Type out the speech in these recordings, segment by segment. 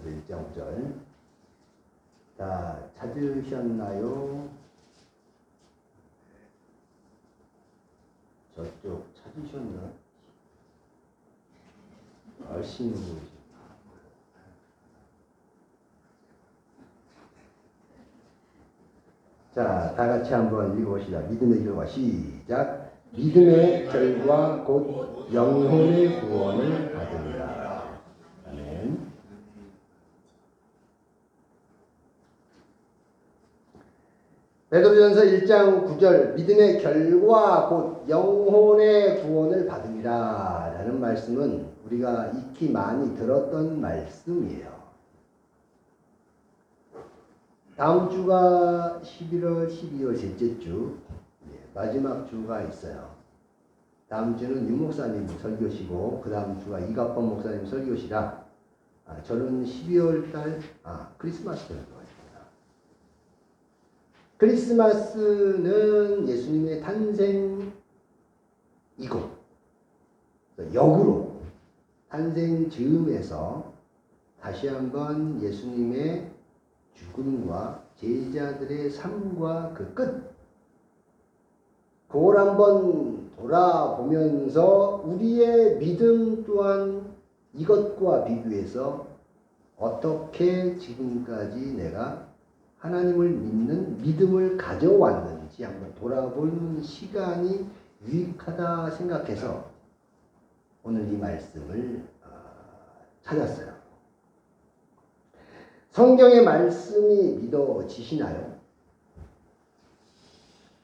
베드로전서 1장 5절. 자, 찾으셨나요? 저쪽 찾으셨나? 열심히 보이죠. 자, 다 같이 한번 읽어봅시다. 믿음의 결과 시작. 믿음의 결과 곧 영혼의 구원을 받으리라. 아멘. 베드로전서 1장 9절 믿음의 결과 곧 영혼의 구원을 받으리라 라는 말씀은 우리가 익히 많이 들었던 말씀이에요. 다음 주가 11월, 12월 셋째 주, 마지막 주가 있어요. 다음 주는 유 목사님 설교시고 그 다음 주가 이갑범 목사님 설교시라 저는 12월 달 크리스마스 설교가 있습니다. 크리스마스는 예수님의 탄생이고 역으로 탄생 즈음에서 다시 한번 예수님의 죽음과 제자들의 삶과 그 끝, 그걸 한번 돌아보면서 우리의 믿음 또한 이것과 비교해서 어떻게 지금까지 내가 하나님을 믿는 믿음을 가져왔는지 한번 돌아보는 시간이 유익하다 생각해서 오늘 이 말씀을 찾았어요. 성경의 말씀이 믿어지시나요?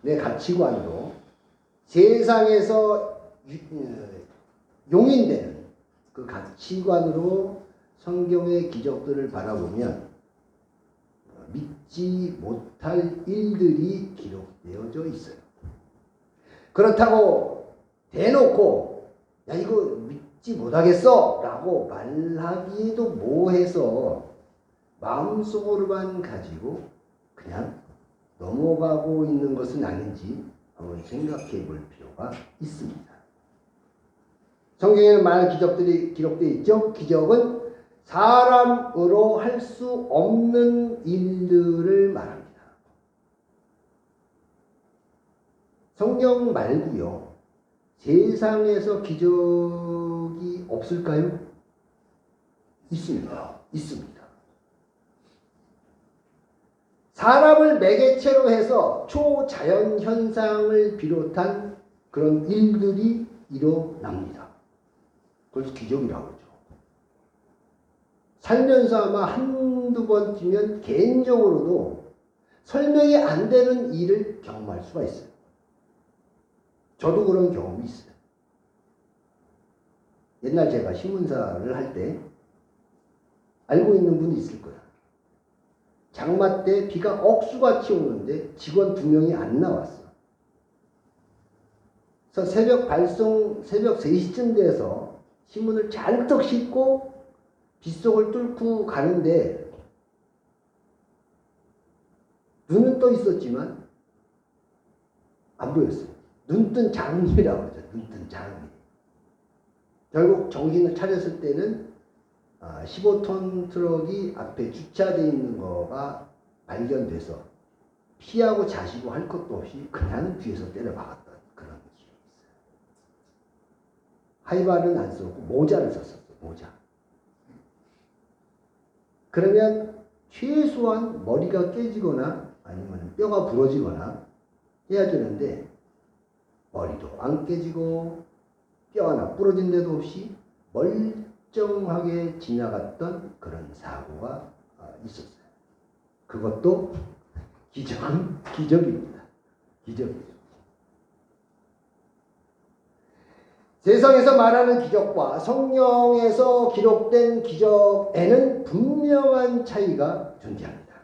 내 가치관으로 세상에서 용인되는 그 가치관으로 성경의 기적들을 바라보면 믿지 못할 일들이 기록되어져 있어요. 그렇다고 대놓고 야 이거 믿지 못하겠어 라고 말하기도 뭐해서 마음속으로만 가지고 그냥 넘어가고 있는 것은 아닌지 한번 생각해 볼 필요가 있습니다. 성경에는 많은 기적들이 기록되어 있죠. 기적은 사람으로 할 수 없는 일들을 말합니다. 성경 말고요. 세상에서 기적이 없을까요? 있습니다. 있습니다. 사람을 매개체로 해서 초자연 현상을 비롯한 그런 일들이 일어납니다. 그래서 기적이라고 그러죠. 살면서 아마 한두 번쯤은 개인적으로도 설명이 안 되는 일을 경험할 수가 있어요. 저도 그런 경험이 있어요. 옛날 제가 신문사를 할 때 알고 있는 분이 있을 거야. 장마 때 비가 억수같이 오는데 직원 2명이 안 나왔어. 그래서 새벽 3시쯤 돼서 신문을 잔뜩 싣고 빗속을 뚫고 가는데 눈은 떠 있었지만 안 보였어요. 눈뜬 장미라고 그러죠. 눈뜬 장미. 결국 정신을 차렸을 때는 15톤 트럭이 앞에 주차되어 있는 거가 발견돼서 피하고 자시고 할 것도 없이 그냥 뒤에서 때려 박았던 그런 기억이 있어요. 하이발은 안 썼고 모자를 썼었어. 모자. 그러면 최소한 머리가 깨지거나 아니면 뼈가 부러지거나 해야 되는데 머리도 안 깨지고 뼈 하나 부러진 데도 없이 멀쩡하게 지나갔던 그런 사고가 있었어요. 그것도 기적입니다. 기적이죠. 세상에서 말하는 기적과 성경에서 기록된 기적에는 분명한 차이가 존재합니다.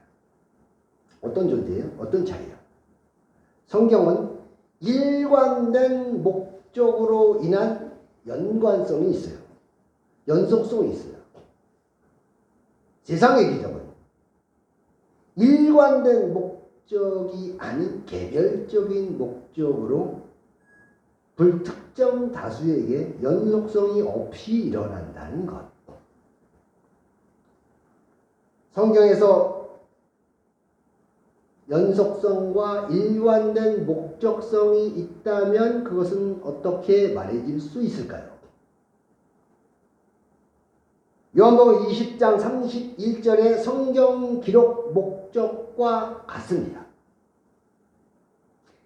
어떤 존재예요? 어떤 차이요? 성경은 일관된 목적으로 인한 연관성이 있어요. 연속성이 있어요. 세상의 기적은 일관된 목적이 아닌 개별적인 목적으로 불특정 다수에게 연속성이 없이 일어난다는 것. 성경에서 연속성과 일관된 목적성이 있다면 그것은 어떻게 말해질 수 있을까요? 요한복음 20장 31절의 성경 기록 목적과 같습니다.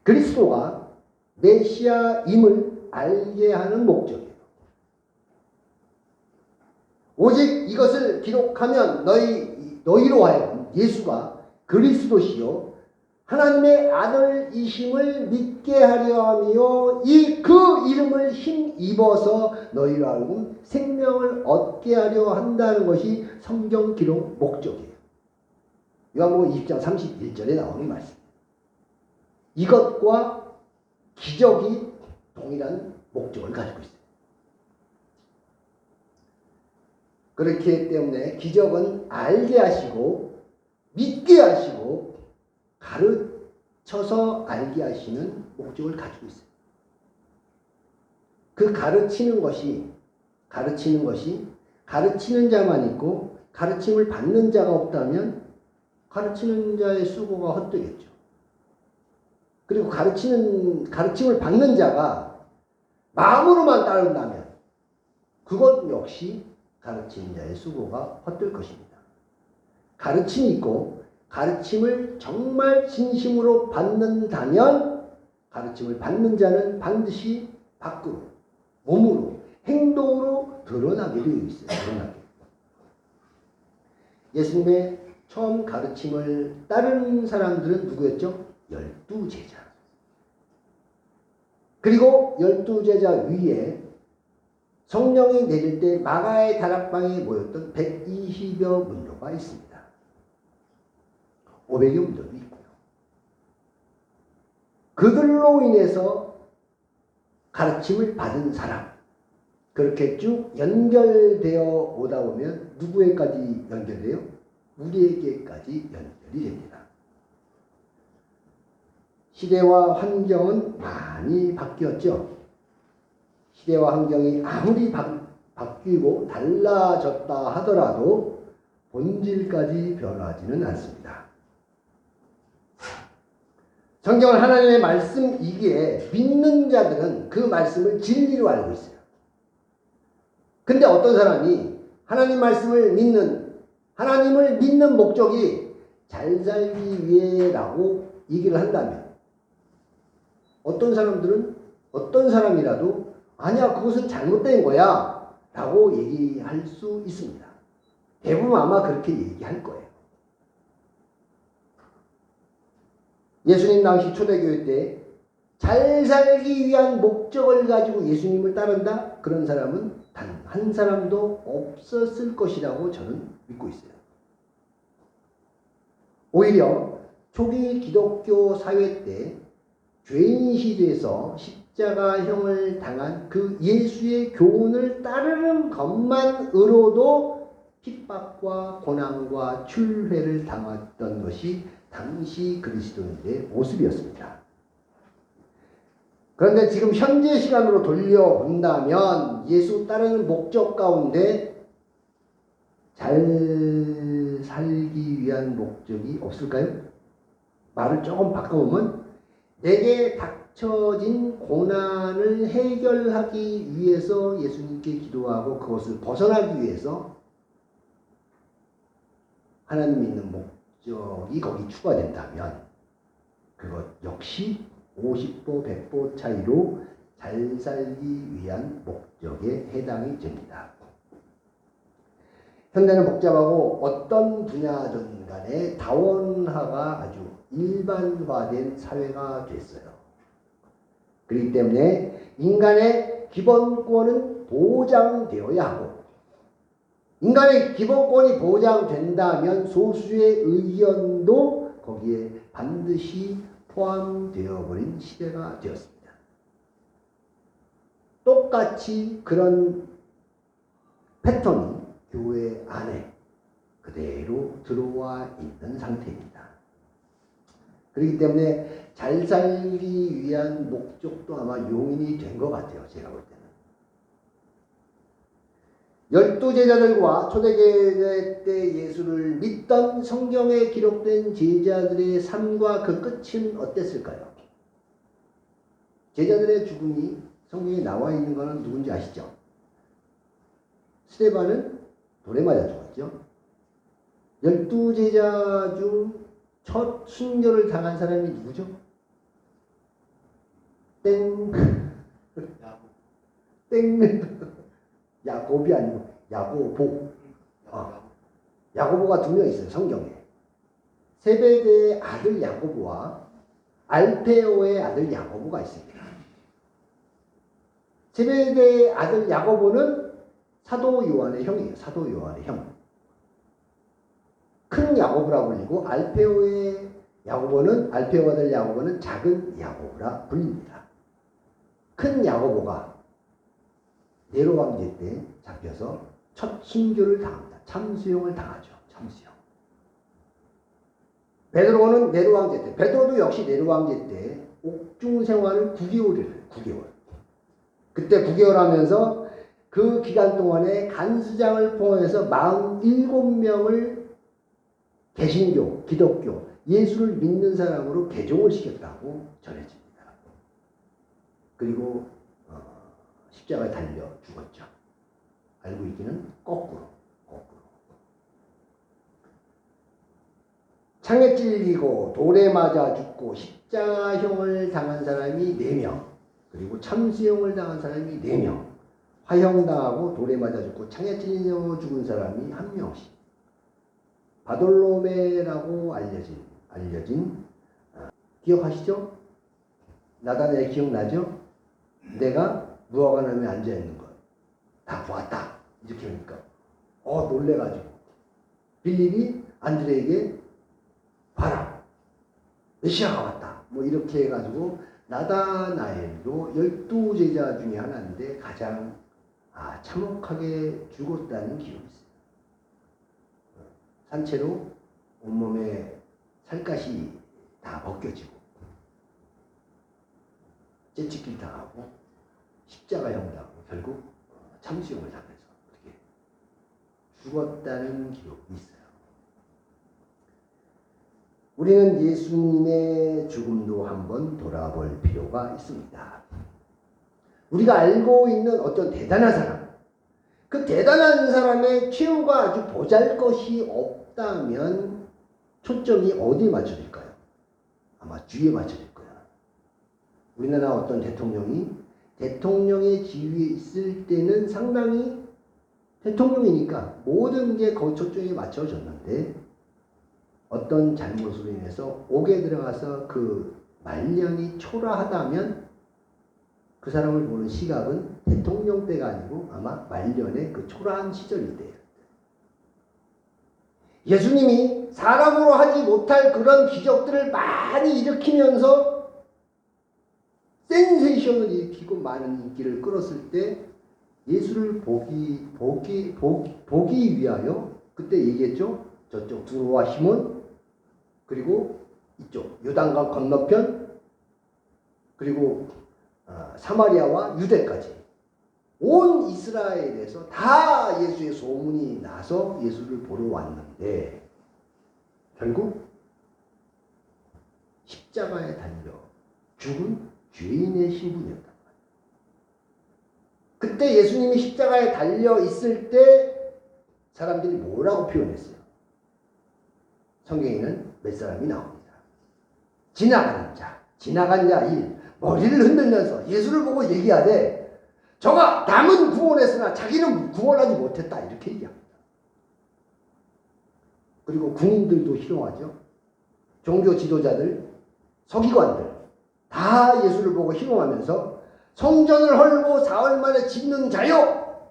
그리스도가 메시아임을 알게 하는 목적이에요. 오직 이것을 기록하면 너희로 하여금 예수가 그리스도시요 하나님의 아들이심을 믿게 하려 하며 그 이름을 힘입어서 너희로 하여금 생명을 얻게 하려 한다는 것이 성경 기록 목적이에요. 요한복음 20장 31절에 나오는 말씀. 이것과 기적이 동일한 목적을 가지고 있어요. 그렇기 때문에 기적은 알게 하시고 믿게 하시고 가르쳐서 알게 하시는 목적을 가지고 있어요. 그 가르치는 것이 가르치는 자만 있고 가르침을 받는 자가 없다면 가르치는 자의 수고가 헛되겠죠. 그리고 가르침을 받는 자가 마음으로만 따른다면 그것 역시 가르치는 자의 수고가 헛될 것입니다. 가르침이 있고 가르침을 정말 진심으로 받는다면 가르침을 받는 자는 반드시 밖으로, 몸으로, 행동으로 드러나게 되어 있어요. 예수님의 처음 가르침을 따르는 사람들은 누구였죠? 12제자. 그리고 12제자 위에 성령이 내릴 때 마가의 다락방에 모였던 120여 문도가 있습니다. 500여 문도도 있고요. 그들로 인해서 가르침을 받은 사람, 그렇게 쭉 연결되어 오다 보면 누구에까지 연결돼요? 우리에게까지 연결이 됩니다. 시대와 환경은 많이 바뀌었죠. 시대와 환경이 아무리 바뀌고 달라졌다 하더라도 본질까지 변하지는 않습니다. 성경은 하나님의 말씀이기에 믿는 자들은 그 말씀을 진리로 알고 있어요. 근데 어떤 사람이 하나님 말씀을 하나님을 믿는 목적이 잘 살기 위해라고 얘기를 한다면 어떤 사람이라도 아니야, 그것은 잘못된 거야 라고 얘기할 수 있습니다. 대부분 아마 그렇게 얘기할 거예요. 예수님 당시 초대교회 때 잘 살기 위한 목적을 가지고 예수님을 따른다? 그런 사람은 단 한 사람도 없었을 것이라고 저는 믿고 있어요. 오히려 초기 기독교 사회 때 죄인 시대에서 십자가형을 당한 그 예수의 교훈을 따르는 것만으로도 핍박과 고난과 출회를 당했던 것이 당시 그리스도인들의 모습이었습니다. 그런데 지금 현재 시간으로 돌려본다면 예수 따르는 목적 가운데 잘 살기 위한 목적이 없을까요? 말을 조금 바꿔보면 내게 닥쳐진 고난을 해결하기 위해서 예수님께 기도하고 그것을 벗어나기 위해서 하나님 믿는 목적이 거기 추가된다면 그것 역시 50보 100보 차이로 잘 살기 위한 목적에 해당이 됩니다. 현대는 복잡하고 어떤 분야든 간에 다원화가 아주 일반화된 사회가 됐어요. 그렇기 때문에 인간의 기본권은 보장되어야 하고 인간의 기본권이 보장된다면 소수의 의견도 거기에 반드시 포함되어 버린 시대가 되었습니다. 똑같이 그런 패턴이 교회 안에 그대로 들어와 있는 상태입니다. 그렇기 때문에 잘 살기 위한 목적도 아마 용인이 된 것 같아요. 제가 볼 때는. 열두 제자들과 초대교회 때 예수를 믿던 성경에 기록된 제자들의 삶과 그 끝은 어땠을까요? 제자들의 죽음이 성경에 나와 있는 것은 누군지 아시죠? 스데반은 돌에 맞아 죽었죠. 열두 제자 중 첫 순교를 당한 사람이 누구죠? 땡. 땡. 야곱이 아니고 야고보. 야고보가 2명 있어요, 성경에. 세베대의 아들 야고보와 알페오의 아들 야고보가 있습니다. 세베대의 아들 야고보는 사도 요한의 형이에요. 사도 요한의 형. 큰 야고보라 불리고 알페오의 알페오 아들 야고보는 작은 야고보라 불립니다. 큰 야고보가 네로 황제 때 잡혀서 첫 순교를 당합니다. 참수형을 당하죠. 참수형. 베드로는 네로 황제 때, 베드로도 역시 네로 황제 때 옥중 생활을 9개월을 해요. 9개월. 그때 9개월 하면서 그 기간 동안에 간수장을 포함해서 47명을 개신교, 기독교, 예수를 믿는 사람으로 개종을 시켰다고 전해집니다. 그리고 십자가에 달려 죽었죠. 알고 있기는 거꾸로. 창에 찔리고 돌에 맞아 죽고 십자형을 당한 사람이 4명, 그리고 참수형을 당한 사람이 4명, 화형당하고 돌에 맞아 죽고 창에 찔려 죽은 사람이 1명씩. 바돌로메라고 알려진 기억하시죠? 나다나엘 기억나죠? 내가 무화과나무에 앉아있는 것 다 보았다. 이렇게 하니까 놀래가지고 빌립이 안드레에게 봐라, 메시아가 왔다. 뭐 이렇게 해가지고 나다나엘도 12제자 중에 하나인데 가장 참혹하게 죽었다는 기록이 있어요. 산채로 온몸에 살갗이 다 벗겨지고 째찍기 당하고 십자가형 당하고 결국 참수형을 당해서 어떻게 죽었다는 기록이 있어요. 우리는 예수님의 죽음도 한번 돌아볼 필요가 있습니다. 우리가 알고 있는 어떤 대단한 사람, 그 대단한 사람의 최후가 아주 보잘것이 없다면 초점이 어디에 맞춰질까요? 아마 뒤에 맞춰질 거야. 우리나라 어떤 대통령의 지위에 있을 때는 상당히 대통령이니까 모든 게 거기 초점에 맞춰졌는데 어떤 잘못으로 인해서 옥에 들어가서 그 말년이 초라하다면 그 사람을 보는 시각은 대통령 때가 아니고 아마 말년의 그 초라한 시절일 때예요. 예수님이 사람으로 하지 못할 그런 기적들을 많이 일으키면서 센세이션을 일으키고 많은 인기를 끌었을 때 예수를 보기 위하여 그때 얘기했죠. 저쪽 두로와 시몬, 그리고 이쪽 요단강 건너편, 그리고 사마리아와 유대까지 온 이스라엘에서 다 예수의 소문이 나서 예수를 보러 왔는데 결국 십자가에 달려 죽은 죄인의 신분이었단 말이에요. 그때 예수님이 십자가에 달려 있을 때 사람들이 뭐라고 표현했어요? 성경에는 몇 사람이 나옵니다. 지나간 자 1, 머리를 흔들면서 예수를 보고 얘기하되 저가 남은 구원했으나 자기는 구원하지 못했다 이렇게 얘기합니다. 그리고 군인들도 희롱하죠. 종교 지도자들, 서기관들 다 예수를 보고 희롱하면서 성전을 헐고 4월 만에 짓는 자요,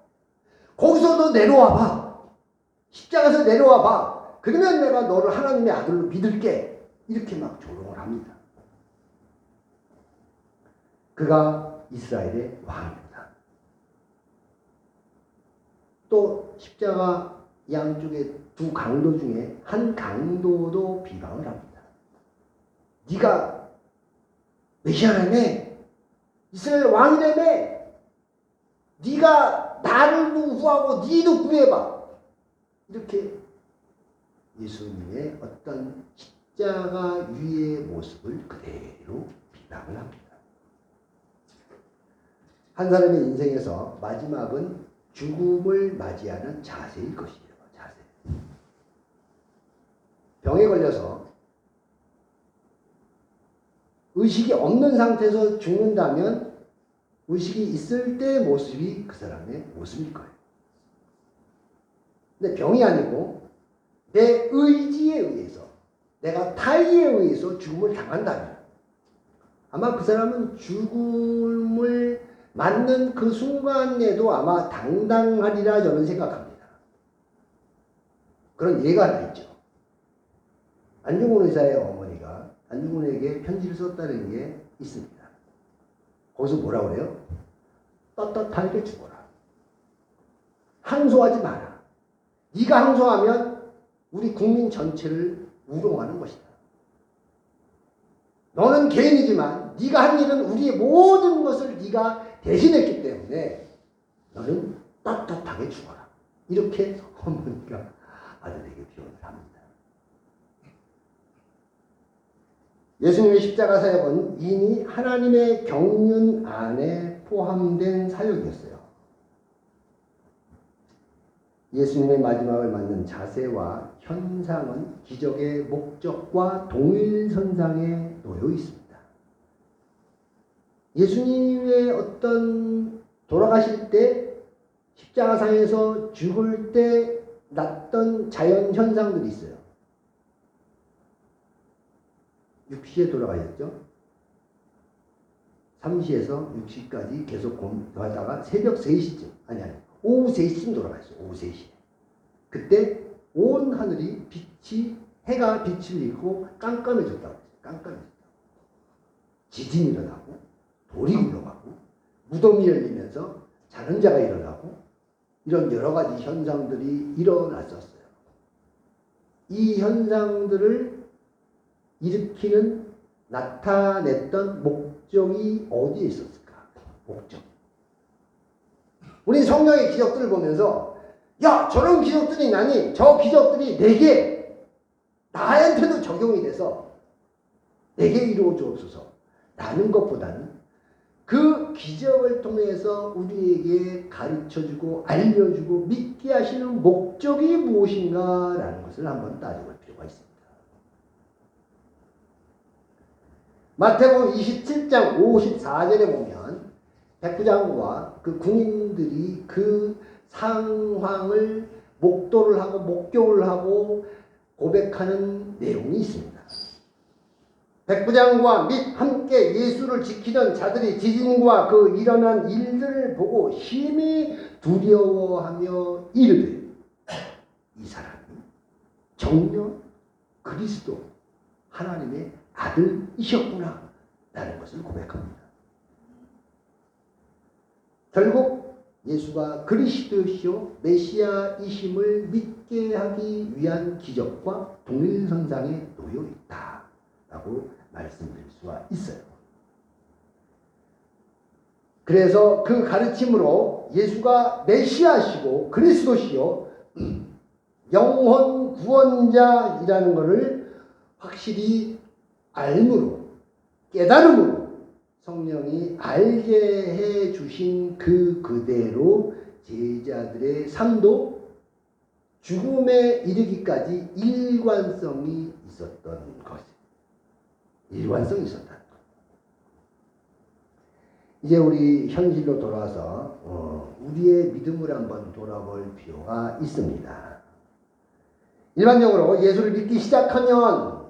거기서도 내려와봐, 십자가에서 내려와봐, 그러면 내가 너를 하나님의 아들로 믿을게, 이렇게 막 조롱을 합니다. 그가 이스라엘의 왕입니다. 또 십자가 양쪽의 두 강도 중에 한 강도도 비방을 합니다. 네가 메시아라며, 이스라엘 왕이라며, 네가 네가 나를 구하고 니도 구해봐. 이렇게 예수님의 어떤 십자가 위의 모습을 그대로 비방을 합니다. 한 사람의 인생에서 마지막은 죽음을 맞이하는 자세일 것이에요. 자세. 병에 걸려서 의식이 없는 상태에서 죽는다면 의식이 있을 때의 모습이 그 사람의 모습일 거예요. 근데 병이 아니고 내 의지에 의해서, 내가 타의에 의해서 죽음을 당한다면 아마 그 사람은 죽음을 맞는 그 순간에도 아마 당당하리라 저는 생각합니다. 그런 예가 하나 있죠. 안중근 의사의 어머니가 안중근에게 편지를 썼다는 게 있습니다. 거기서 뭐라고 그래요? 떳떳하게 죽어라. 항소하지 마라. 네가 항소하면 우리 국민 전체를 우롱하는 것이다. 너는 개인이지만 네가 한 일은 우리의 모든 것을 네가 대신했기 때문에 너는 떳떳하게 죽어라. 이렇게 어머니가 아들에게 표현을 합니다. 예수님의 십자가 사역은 이미 하나님의 경륜 안에 포함된 사역이었어요. 예수님의 마지막을 맞는 자세와 현상은 기적의 목적과 동일선상에 놓여 있습니다. 예수님의 어떤 돌아가실 때 십자가상에서 죽을 때 났던 자연 현상들이 있어요. 6시에 돌아가셨죠. 3시에서 6시까지 계속 공부하다가 새벽 3시쯤, 아니, 오후 3시쯤 돌아가셨어요. 오후 3시에. 그때 온 하늘이 해가 빛을 잃고 깜깜해졌다고 했어요. 깜깜해졌다고. 지진이 일어나고, 돌이 굴러가고, 무덤이 열리면서 자는 자가 일어나고, 이런 여러 가지 현상들이 일어났었어요. 이 현상들을 일으키는, 나타냈던 목적이 어디에 있었을까? 목적. 우리 성령의 기적들을 보면서 야, 저런 기적들이 나니 저 기적들이 내게, 나한테도 적용이 돼서 내게 이루어 주옵소서 라는 것보다는 그 기적을 통해서 우리에게 가르쳐주고 알려주고 믿게 하시는 목적이 무엇인가라는 것을 한번 따져볼 필요가 있습니다. 마태복음 27장 54절에 보면 백부장과 그 군인들이 그 상황을 목도를 하고 목격을 하고 고백하는 내용이 있습니다. 백부장과 및 함께 예수를 지키던 자들이 지진과 그 일어난 일들을 보고 심히 두려워하며 이르되 이 사람이 정녕 그리스도 하나님의 아들이셨구나 라는 것을 고백합니다. 결국 예수가 그리스도시요 메시아이심을 믿게 하기 위한 기적과 동일선상에 놓여 있다라고 말씀드릴 수가 있어요. 그래서 그 가르침으로 예수가 메시아시고 그리스도시요 영혼 구원자이라는 것을 확실히 알므로, 깨달음으로 성령이 알게 해 주신 그대로 제자들의 삶도 죽음에 이르기까지 일관성이 있었던 것. 일관성이 있었다는 것. 이제 우리 현실로 돌아와서 우리의 믿음을 한번 돌아볼 필요가 있습니다. 일반적으로 예수를 믿기 시작하면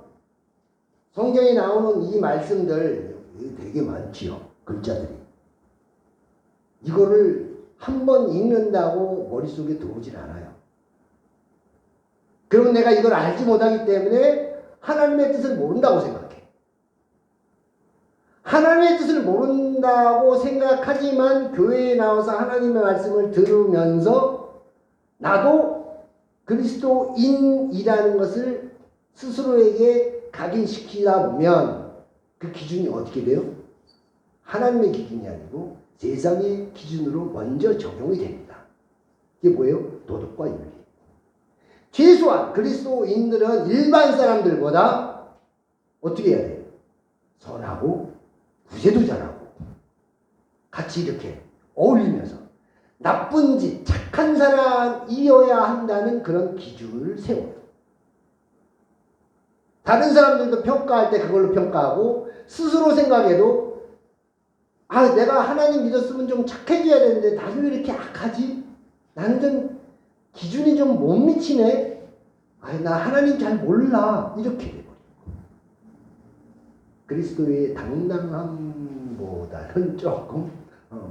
성경에 나오는 이 말씀들 되게 많지요. 글자들이. 이거를 한 번 읽는다고 머릿속에 들어오질 않아요. 그러면 내가 이걸 알지 못하기 때문에 하나님의 뜻을 모른다고 생각해. 하나님의 뜻을 모른다고 생각하지만 교회에 나와서 하나님의 말씀을 들으면서 나도 그리스도인이라는 것을 스스로에게 각인시키다 보면 그 기준이 어떻게 돼요? 하나님의 기준이 아니고 세상의 기준으로 먼저 적용이 됩니다. 이게 뭐예요? 도덕과 윤리. 최소한 그리스도인들은 일반 사람들보다 어떻게 해야 돼요? 선하고 구제도 잘하고 같이 이렇게 어울리면서 나쁜 짓, 착한 사람이어야 한다는 그런 기준을 세워요. 다른 사람들도 평가할 때 그걸로 평가하고 스스로 생각해도 내가 하나님 믿었으면 좀 착해져야 되는데 나는 왜 이렇게 악하지? 나는 좀 기준이 좀 못 미치네? 나 하나님 잘 몰라. 이렇게 돼버려요. 그리스도의 당당함보다는 조금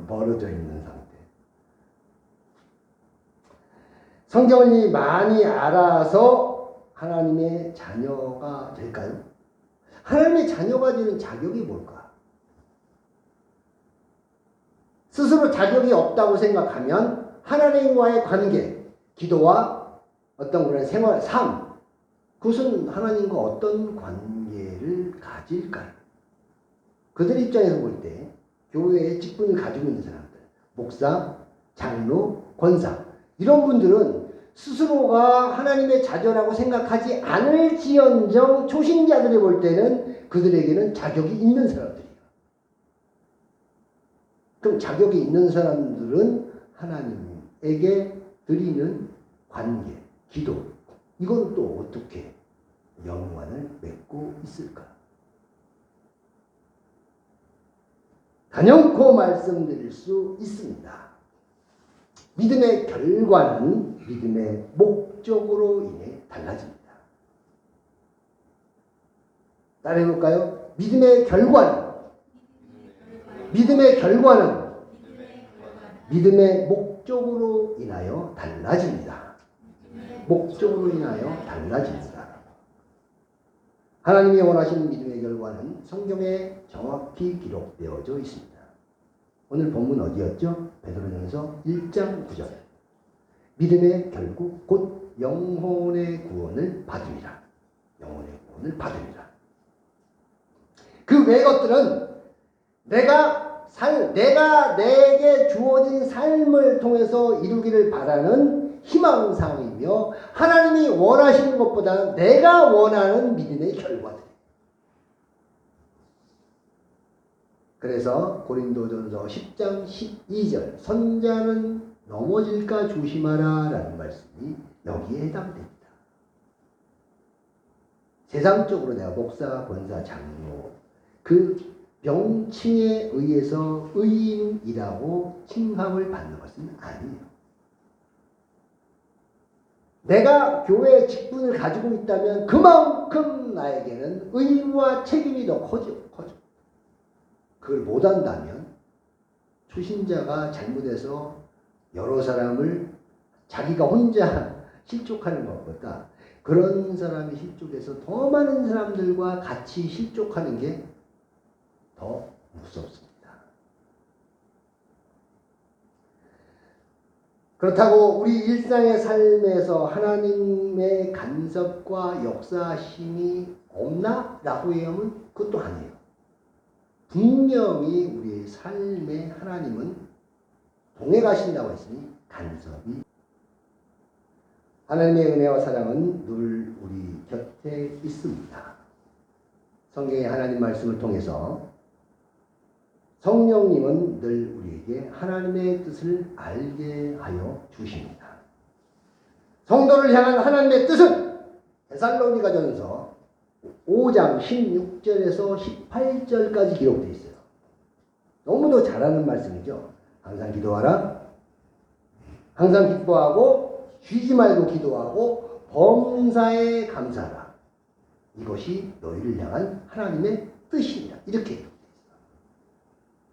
멀어져 있는 상태. 성경을 많이 알아서 하나님의 자녀가 될까요? 하나님의 자녀가 되는 자격이 뭘까? 스스로 자격이 없다고 생각하면 하나님과의 관계, 기도와 어떤 그런 생활, 삶, 그것은 하나님과 어떤 관계를 가질까요? 그들 입장에서 볼 때 교회의 직분을 가지고 있는 사람들, 목사, 장로, 권사, 이런 분들은 스스로가 하나님의 자녀라고 생각하지 않을지언정 초신자들이 볼 때는 그들에게는 자격이 있는 사람들이에요. 그럼 자격이 있는 사람들은 하나님에게 드리는 관계, 기도, 이건 또 어떻게 연관을 맺고 있을까? 단연코 말씀드릴 수 있습니다. 믿음의 결과는 믿음의 목적으로 인해 달라집니다. 따라해볼까요? 믿음의 결과는 믿음의 목적으로 인하여 달라집니다. 목적으로 인하여 달라집니다. 하나님이 원하시는 믿음의 결과는 성경에 정확히 기록되어져 있습니다. 오늘 본문 어디였죠? 베드로전서 1장 9절. 믿음의 결국 곧 영혼의 구원을 받으리라. 영혼의 구원을 받으리라. 그 외의 것들은 내가 내게 주어진 삶을 통해서 이루기를 바라는 희망사항이며 하나님이 원하시는 것보다는 내가 원하는 믿음의 결과들. 그래서 고린도전서 10장 12절 선자는 넘어질까 조심하라 라는 말씀이 여기에 해당됩니다. 세상적으로 내가 목사, 권사, 장로 그 명칭에 의해서 의인이라고 칭함을 받는 것은 아니에요. 내가 교회의 직분을 가지고 있다면 그만큼 나에게는 의무와 책임이 더 커져. 그걸 못한다면 초신자가 잘못해서 여러 사람을 자기가 혼자 실족하는 것보다 그런 사람이 실족해서 더 많은 사람들과 같이 실족하는 게 더 무섭습니다. 그렇다고 우리 일상의 삶에서 하나님의 간섭과 역사심이 없나? 라고 얘기하면 그것도 아니에요. 분명히 우리의 삶에 하나님은 동해 가신다고 했으니 간섭이 하나님의 은혜와 사랑은 늘 우리 곁에 있습니다. 성경의 하나님 말씀을 통해서 성령님은 늘 우리에게 하나님의 뜻을 알게 하여 주십니다. 성도를 향한 하나님의 뜻은 데살로니가전서 5장 16절에서 18절까지 기록되어 있어요. 너무도 잘하는 말씀이죠. 항상 기도하라. 항상 기뻐하고 쉬지 말고 기도하고 범사에 감사하라. 이것이 너희를 향한 하나님의 뜻이니라. 이렇게 기록되어 있어요.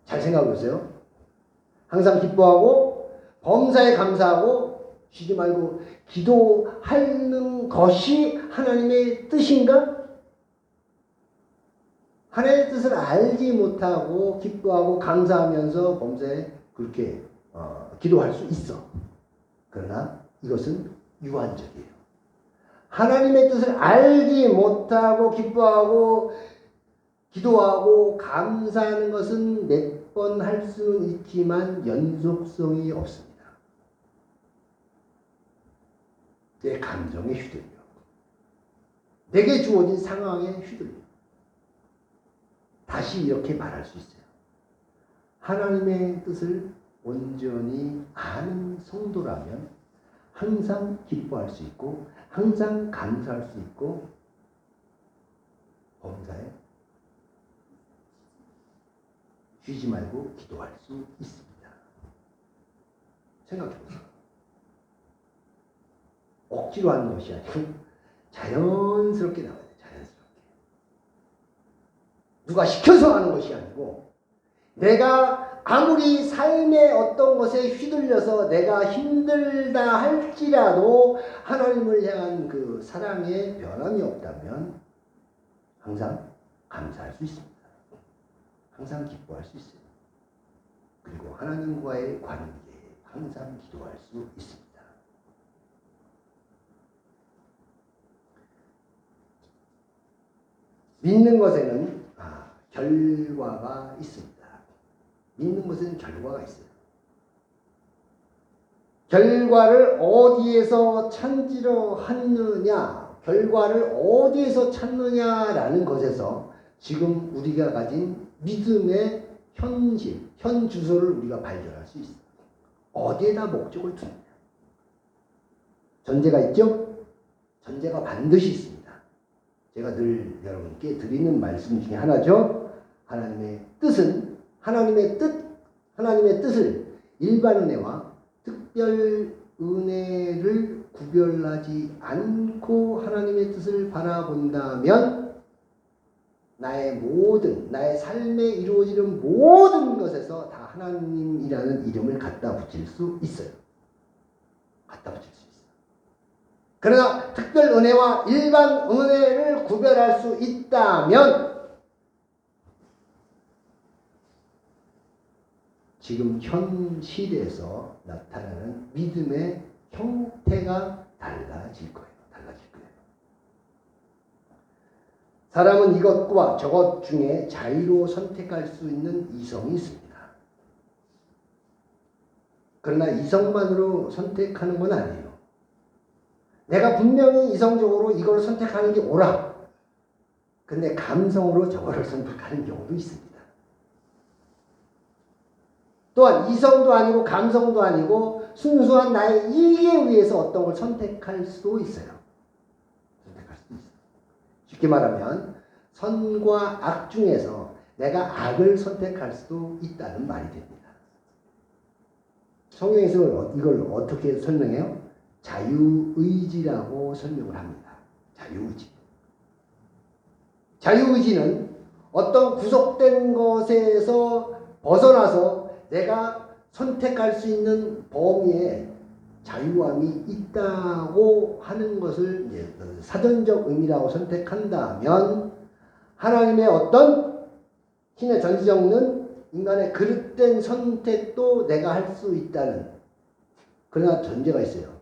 잘 생각해 보세요. 항상 기뻐하고 범사에 감사하고 쉬지 말고 기도하는 것이 하나님의 뜻인가? 하나님의 뜻을 알지 못하고 기뻐하고 감사하면서 범사에 그렇게 기도할 수 있어. 그러나 이것은 유한적이에요. 하나님의 뜻을 알지 못하고 기뻐하고 기도하고 감사하는 것은 몇 번 할 수는 있지만 연속성이 없습니다. 내 감정에 휘둘려. 내게 주어진 상황에 휘둘려. 다시 이렇게 말할 수 있어요. 하나님의 뜻을 온전히 아는 성도라면 항상 기뻐할 수 있고 항상 감사할 수 있고 범사에 쉬지 말고 기도할 수 있습니다. 생각해보세요. 억지로 하는 것이 아니고 자연스럽게 나와야 돼요. 자연스럽게. 누가 시켜서 하는 것이 아니고 내가 아무리 삶의 어떤 것에 휘둘려서 내가 힘들다 할지라도 하나님을 향한 그 사랑에 변함이 없다면 항상 감사할 수 있습니다. 항상 기뻐할 수 있어요. 그리고 하나님과의 관계에 항상 기도할 수 있습니다. 믿는 것에는 결과가 있습니다. 믿는 것에는 결과가 있어요. 결과를 어디에서 찾으려 하느냐, 결과를 어디에서 찾느냐라는 것에서 지금 우리가 가진 믿음의 현실, 현 주소를 우리가 발견할 수 있어요. 어디에다 목적을 두느냐. 전제가 있죠? 전제가 반드시 있습니다. 제가 늘 여러분께 드리는 말씀 중에 하나죠. 하나님의 뜻은 하나님의 뜻을 일반 은혜와 특별 은혜를 구별하지 않고 하나님의 뜻을 바라본다면 나의 삶에 이루어지는 모든 것에서 다 하나님이라는 이름을 갖다 붙일 수 있어요. 갖다 붙일 수 있어요. 그러나 특별 은혜와 일반 은혜를 구별할 수 있다면 지금 현 시대에서 나타나는 믿음의 형태가 달라질 거예요. 사람은 이것과 저것 중에 자유로 선택할 수 있는 이성이 있습니다. 그러나 이성만으로 선택하는 건 아니에요. 내가 분명히 이성적으로 이걸 선택하는 게 옳아. 근데 감성으로 저거를 선택하는 경우도 있습니다. 또한 이성도 아니고 감성도 아니고 순수한 나의 이익에 의해서 어떤 걸 선택할 수도 있어요. 선택할 수도 있어요. 쉽게 말하면 선과 악 중에서 내가 악을 선택할 수도 있다는 말이 됩니다. 성경에서 이걸 어떻게 설명해요? 자유의지라고 설명을 합니다. 자유의지. 자유의지는 어떤 구속된 것에서 벗어나서 내가 선택할 수 있는 범위에 자유함이 있다고 하는 것을 사전적 의미라고 선택한다면 하나님의 어떤 신의 전지적는 인간의 그릇된 선택도 내가 할 수 있다는, 그러나 전제가 있어요.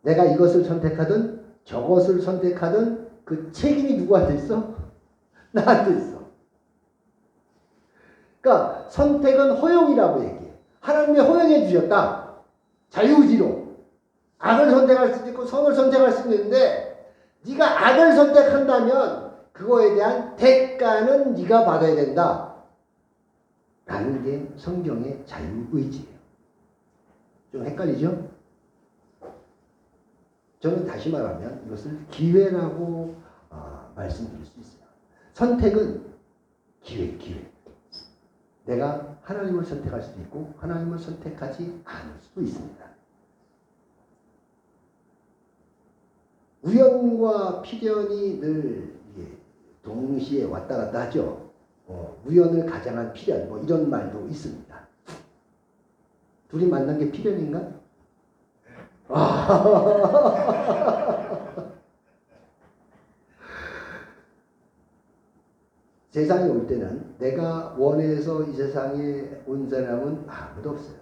내가 이것을 선택하든 저것을 선택하든 그 책임이 누구한테 있어? 나한테 있어. 그러니까 선택은 허용이라고 얘기해. 하나님이 허용해 주셨다. 자유의지로. 악을 선택할 수도 있고 선을 선택할 수도 있는데 네가 악을 선택한다면 그거에 대한 대가는 네가 받아야 된다. 라는 게 성경의 자유의지예요. 좀 헷갈리죠? 저는 다시 말하면 이것을 기회라고 말씀드릴 수 있어요. 선택은 기회. 내가 하나님을 선택할 수도 있고 하나님을 선택하지 않을 수도 있습니다. 우연과 필연이 늘 동시에 왔다 갔다 하죠. 우연을 가장한 필연, 뭐 이런 말도 있습니다. 둘이 만난 게 필연인가? 세상에 올 때는 내가 원해서 이 세상에 온 사람은 아무도 없어요.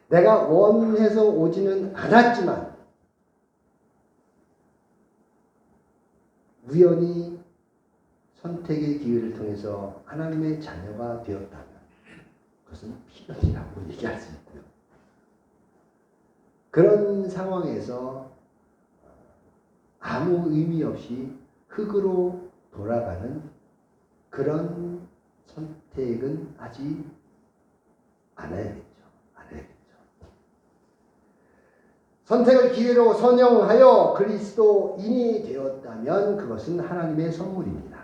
내가 원해서 오지는 않았지만 우연히 선택의 기회를 통해서 하나님의 자녀가 되었다면 그것은 필연이라고 얘기할 수 있고요. 그런 상황에서 아무 의미 없이 흙으로 돌아가는 그런 선택은 하지 않아야겠죠. 선택을 기회로 선영하여 그리스도인이 되었다면 그것은 하나님의 선물입니다.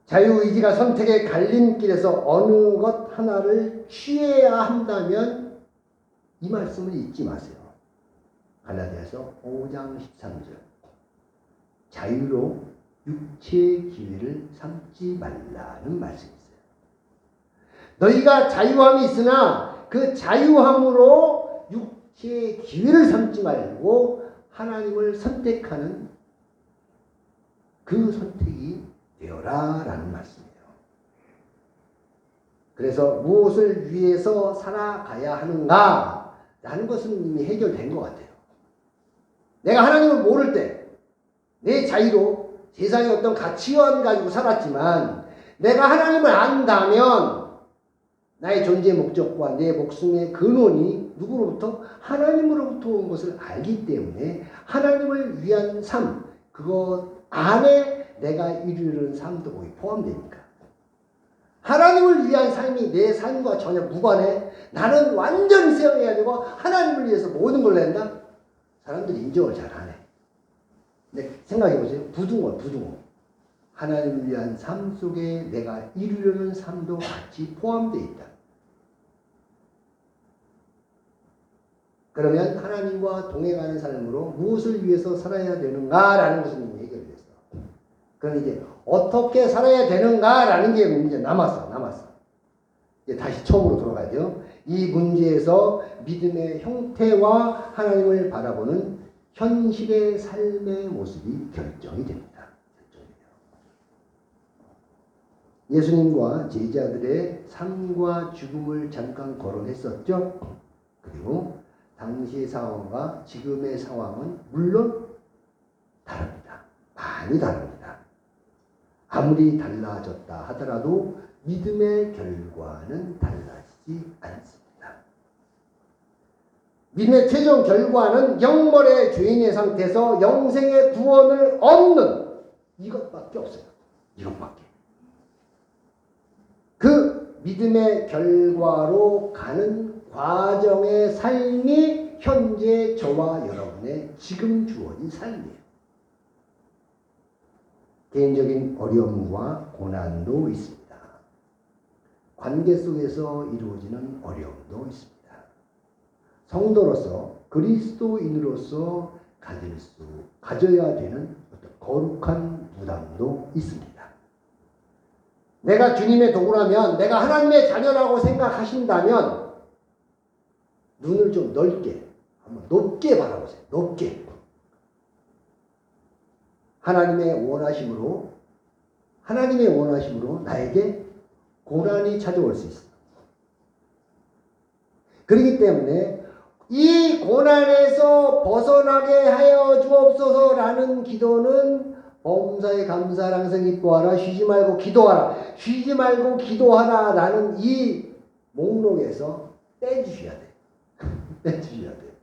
자유의지가 선택의 갈림길에서 어느 것 하나를 취해야 한다면 이 말씀을 잊지 마세요. 갈라디아서 5장 13절. 자유로 육체의 기회를 삼지 말라는 말씀이 있어요. 너희가 자유함이 있으나 그 자유함으로 육체의 기회를 삼지 말고 하나님을 선택하는 그 선택이 되어라 라는 말씀이에요. 그래서 무엇을 위해서 살아가야 하는가 라는 것은 이미 해결된 것 같아요. 내가 하나님을 모를 때 내 자유로 세상의 어떤 가치관 가지고 살았지만 내가 하나님을 안다면 나의 존재의 목적과 내 목숨의 근원이 누구로부터? 하나님으로부터 온 것을 알기 때문에 하나님을 위한 삶, 그것 안에 내가 이루는 삶도 거기 포함되니까. 하나님을 위한 삶이 내 삶과 전혀 무관해. 나는 완전히 수용해야 되고 하나님을 위해서 모든 걸 낸다? 사람들이 인정을 잘 안 해. 근데 생각해보세요. 부등호. 하나님을 위한 삶 속에 내가 이루려는 삶도 같이 포함되어 있다. 그러면 하나님과 동행하는 삶으로 무엇을 위해서 살아야 되는가라는 것은 이미 해결됐어. 그럼 이제 어떻게 살아야 되는가라는 게 이제 남았어. 이제 다시 처음으로 돌아가야 돼요. 이 문제에서 믿음의 형태와 하나님을 바라보는 현실의 삶의 모습이 결정이 됩니다. 예수님과 제자들의 삶과 죽음을 잠깐 거론했었죠. 그리고 당시의 상황과 지금의 상황은 물론 다릅니다. 많이 다릅니다. 아무리 달라졌다 하더라도 믿음의 결과는 달라지지 않습니다. 믿음의 최종 결과는 영벌의 죄인의 상태에서 영생의 구원을 얻는 이것밖에 없어요. 이것밖에. 그 믿음의 결과로 가는 과정의 삶이 현재 저와 여러분의 지금 주어진 삶이에요. 개인적인 어려움과 고난도 있습니다. 관계 속에서 이루어지는 어려움도 있습니다. 성도로서 그리스도인으로서 가져야 되는 어떤 거룩한 부담도 있습니다. 내가 주님의 도구라면, 내가 하나님의 자녀라고 생각하신다면 눈을 좀 넓게, 한번 높게 바라보세요. 높게. 하나님의 원하심으로 나에게 고난이 찾아올 수 있어요. 그렇기 때문에 이 고난에서 벗어나게 하여 주옵소서라는 기도는 범사에 감사를 항상 기뻐하라. 쉬지 말고 기도하라. 라는 이 목록에서 떼주셔야 돼요. 떼주셔야 돼요.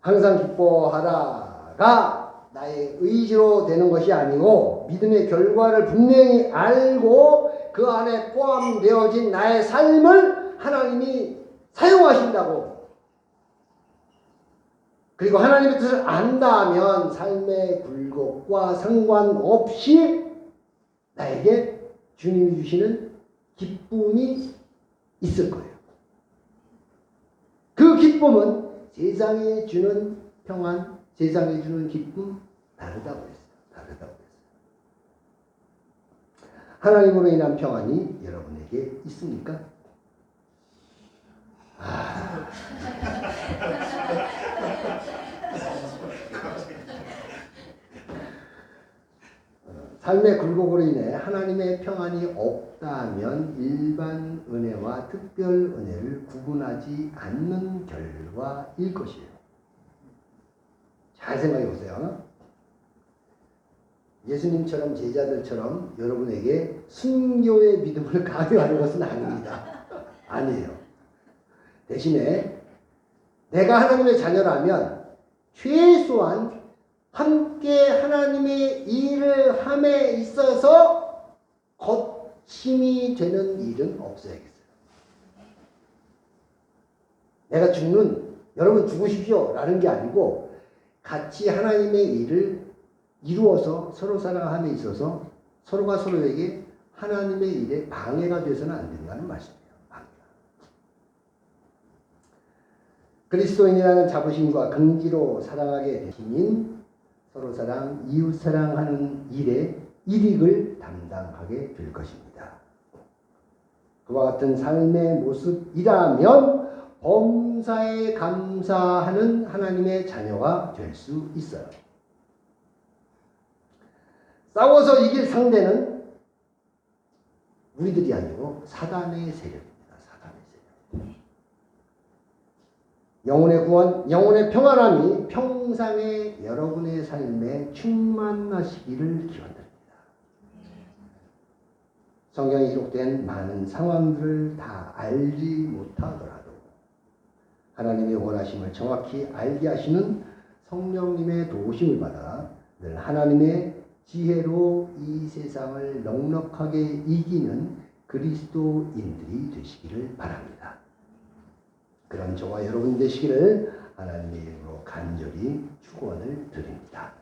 항상 기뻐하라가 나의 의지로 되는 것이 아니고 믿음의 결과를 분명히 알고 그 안에 포함되어진 나의 삶을 하나님이 사용하신다고. 그리고 하나님의 뜻을 안다면 삶의 굴곡과 상관없이 나에게 주님이 주시는 기쁨이 있을 거예요. 그 기쁨은 세상에 주는 평안, 세상에 주는 기쁨 다르다고 했어요. 하나님으로 인한 평안이 여러분에게 있습니까? 삶의 굴곡으로 인해 하나님의 평안이 없다면 일반 은혜와 특별 은혜를 구분하지 않는 결과일 것이에요. 잘 생각해 보세요. 예수님처럼 제자들처럼 여러분에게 순교의 믿음을 강요하는 것은 아닙니다. 아니에요. 대신에 내가 하나님의 자녀라면 최소한 함께 하나님의 일을 함에 있어서 거침이 되는 일은 없어야겠어요. 내가 여러분 죽으십시오 라는 게 아니고 같이 하나님의 일을 이루어서 서로 사랑함에 있어서 서로가 서로에게 하나님의 일에 방해가 돼서는 안 된다는 말씀이에요. 그리스도인이라는 자부심과 긍지로 사랑하게 되신 서로 사랑, 이웃 사랑하는 일에 일익을 담당하게 될 것입니다. 그와 같은 삶의 모습이라면 범사에 감사하는 하나님의 자녀가 될 수 있어요. 싸워서 이길 상대는 우리들이 아니고 사단의 세력입니다. 사단의 세력. 영혼의 구원, 영혼의 평안함이 평상의 여러분의 삶에 충만하시기를 기원드립니다. 성경에 기록된 많은 상황들을 다 알지 못하더라도 하나님의 원하심을 정확히 알게 하시는 성령님의 도우심을 받아 늘 하나님의 지혜로 이 세상을 넉넉하게 이기는 그리스도인들이 되시기를 바랍니다. 그런 저와 여러분 되시기를 하나님의 이름으로 간절히 축원을 드립니다.